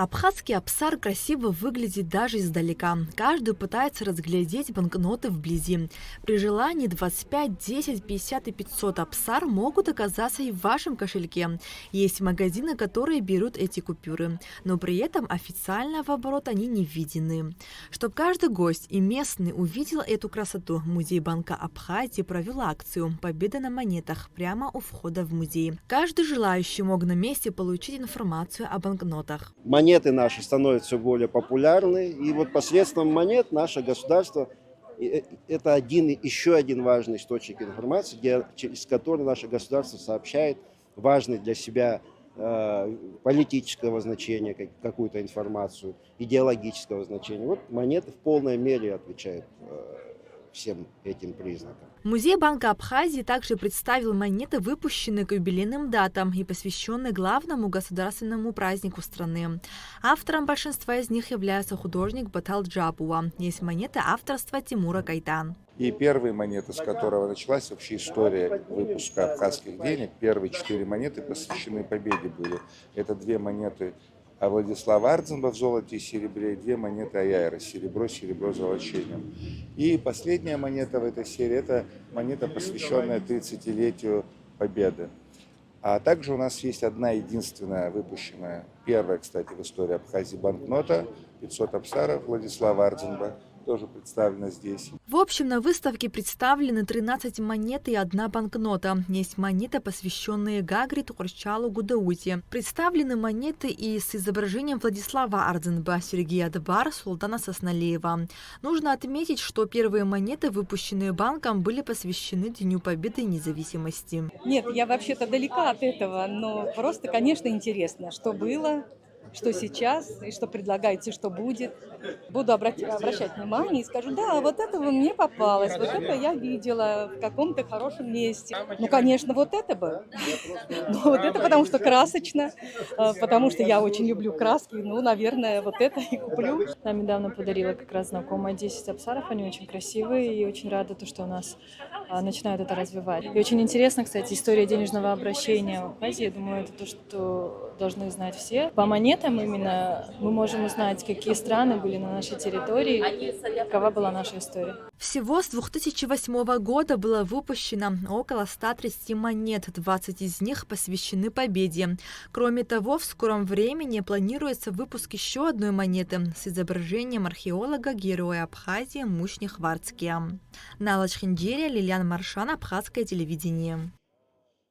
Абхазский абсар красиво выглядит даже издалека. Каждый пытается разглядеть банкноты вблизи. При желании 25, 10, 50 и 500 абсар могут оказаться и в вашем кошельке. Есть магазины, которые берут эти купюры, но при этом официально в оборот они не введены. Чтобы каждый гость и местный увидел эту красоту, Музей Банка Абхазии провел акцию «Победа на монетах» прямо у входа в музей. Каждый желающий мог на месте получить информацию о банкнотах. Монеты наши становятся все более популярны, и вот посредством монет наше государство это еще один важный источник информации, через который наше государство сообщает важный для себя политического значения какую-то информацию, идеологического значения. Вот монеты в полной мере отвечают всем этим признакам. Музей Банка Абхазии также представил монеты, выпущенные к юбилейным датам и посвященные главному государственному празднику страны. Автором большинства из них является художник Батал Джабуа. Есть монеты авторства Тимура Кайтан. И первые монеты, с которого началась вообще история выпуска абхазских денег, первые 4 монеты посвящены победе были. Это 2 монеты Владислава Ардзенба в золоте и серебре, и 2 монеты Аяйра, серебро золочением. И последняя монета в этой серии – это монета, посвященная 30-летию Победы. А также у нас есть одна единственная выпущенная, первая, кстати, в истории Абхазии банкнота, 500 абсаров Владислава Ардзенба, тоже представлена здесь. В общем, на выставке представлены 13 монет и 1 банкнота. Есть монеты, посвященные Гагриту, Корчалу, Гудауте. Представлены монеты и с изображением Владислава Ардзенба, Сергея Адбар, Султана Сосналеева. Нужно отметить, что первые монеты, выпущенные банком, были посвящены Дню Победы и независимости. Нет, я вообще-то далека от этого, но просто, конечно, интересно, что было, что сейчас, и что предлагаете, что будет. Буду обращать внимание и скажу, да, вот это мне попалось, вот это я видела в каком-то хорошем месте. Ну, конечно, вот это бы. Ну, вот это потому что красочно, потому что я очень люблю краски, ну, наверное, вот это и куплю. Нам недавно подарила как раз знакомая 10 абсаров, они очень красивые и очень рада, что у нас начинают это развивать. И очень интересно, кстати, история денежного обращения в Абхазии. Я думаю, это то, что должны знать все. По монетам именно мы можем узнать, какие страны были на нашей территории, какова была наша история. Всего с 2008 года было выпущено около 130 монет, 20 из них посвящены победе. Кроме того, в скором времени планируется выпуск еще одной монеты с изображением археолога-героя Абхазии Мушни Хварцкия. Нала Чхиндерия, Лилиан Маршан, Абхазское телевидение.